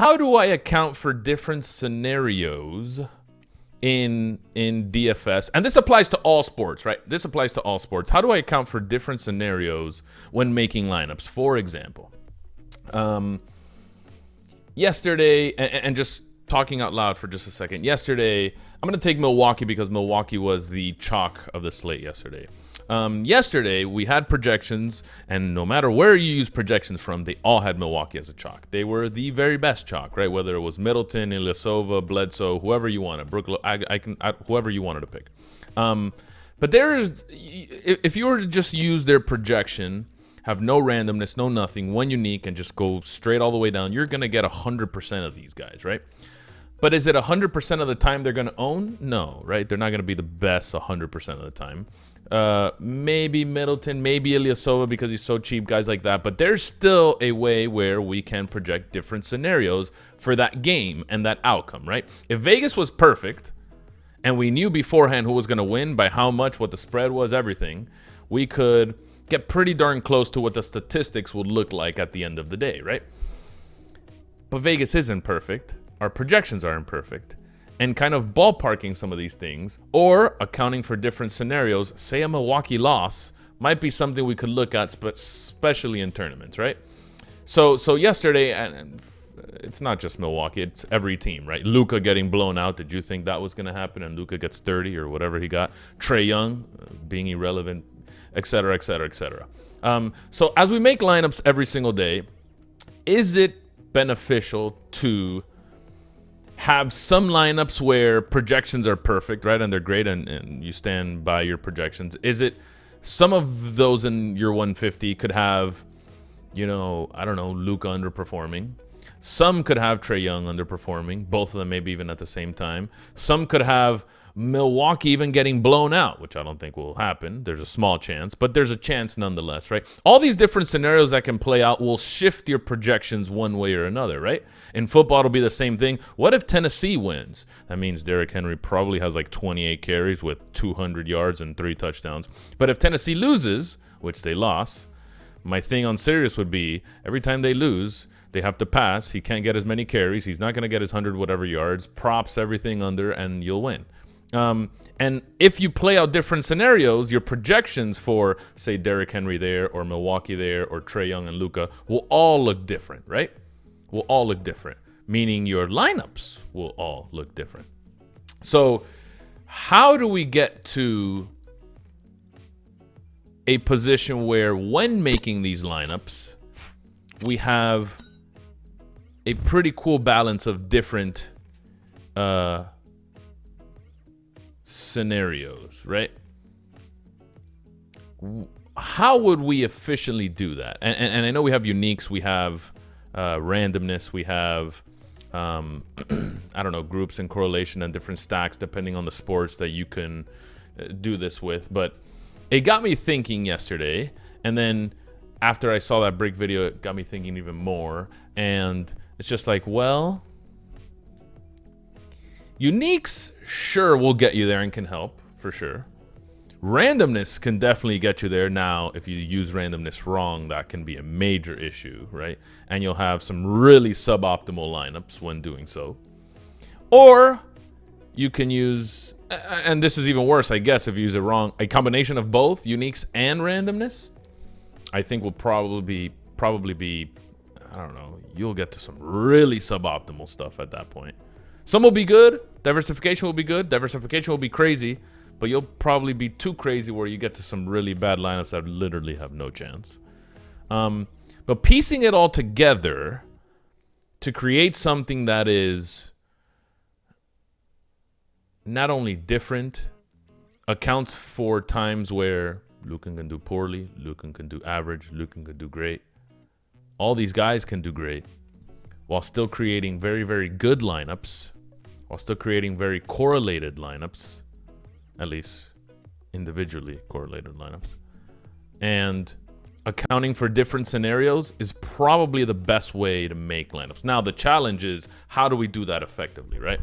how do I account for different scenarios in DFS? And this applies to all sports, right? This applies to all sports. How do I account for different scenarios when making lineups? For example, yesterday, and just talking out loud for just a second, yesterday, I'm going to take Milwaukee because Milwaukee was the chalk of the slate yesterday. Yesterday, we had projections, and no matter where you use projections from, they all had Milwaukee as a chalk. They were the very best chalk, right? Whether it was Middleton, Ilyasova, Bledsoe, whoever you wanted, whoever you wanted to pick. But if you were to just use their projection, have no randomness, no nothing, one unique, and just go straight all the way down, you're going to get 100% of these guys, right? But is it 100% of the time they're going to own? No, right? They're not going to be the best 100% of the time. Maybe Middleton, maybe Ilyasova because he's so cheap, guys like that. But there's still a way where we can project different scenarios for that game and that outcome, right? If Vegas was perfect and we knew beforehand who was going to win, by how much, what the spread was, everything, we could get pretty darn close to what the statistics would look like at the end of the day, right? But Vegas isn't perfect. Our projections are imperfect. And kind of ballparking some of these things, or accounting for different scenarios, say a Milwaukee loss, might be something we could look at, especially in tournaments, right? So yesterday, and it's not just Milwaukee, it's every team, right? Luka getting blown out. Did you think that was going to happen? And Luka gets 30 or whatever he got. Trae Young being irrelevant, et cetera, et cetera, et cetera. So as we make lineups every single day, is it beneficial to have some lineups where projections are perfect, right? And they're great, and you stand by your projections? Is it some of those in your 150 could have, I don't know, Luka underperforming. Some could have Trae Young underperforming, both of them maybe even at the same time. Some could have Milwaukee even getting blown out, which I don't think will happen. There's a small chance, but there's a chance nonetheless, right? All these different scenarios that can play out will shift your projections one way or another, right? In football, it'll be the same thing. What if Tennessee wins? That means Derrick Henry probably has like 28 carries with 200 yards and 3 touchdowns. But if Tennessee loses, which they lost, my thing on Sirius would be every time they lose, they have to pass. He can't get as many carries. He's not going to get his 100 whatever yards. Props everything under, and you'll win. And if you play out different scenarios, your projections for, say, Derrick Henry there, or Milwaukee there, or Trae Young and Luka will all look different, right? Will all look different, meaning your lineups will all look different. So how do we get to a position where when making these lineups, we have a pretty cool balance of different scenarios, right? How would we efficiently do that? And I know we have uniques, we have randomness, we have I don't know, groups and correlation and different stacks depending on the sports that you can do this with. But it got me thinking yesterday, and then after I saw that break video, it got me thinking even more. And it's just like, well, uniques sure will get you there and can help for sure. Randomness can definitely get you there. Now, if you use randomness wrong, that can be a major issue, right? And you'll have some really suboptimal lineups when doing so. Or you can use, and this is even worse, I guess, if you use it wrong, a combination of both uniques and randomness, I think will probably be, I don't know, you'll get to some really suboptimal stuff at that point. Some will be good. Diversification will be good. Diversification will be crazy. But you'll probably be too crazy where you get to some really bad lineups that literally have no chance. But piecing it all together to create something that is not only different, accounts for times where Luka can do poorly, Luka can do average, Luka can do great. All these guys can do great while still creating very, very good lineups, while still creating very correlated lineups, at least individually correlated lineups. And accounting for different scenarios is probably the best way to make lineups. Now, the challenge is, how do we do that effectively, right?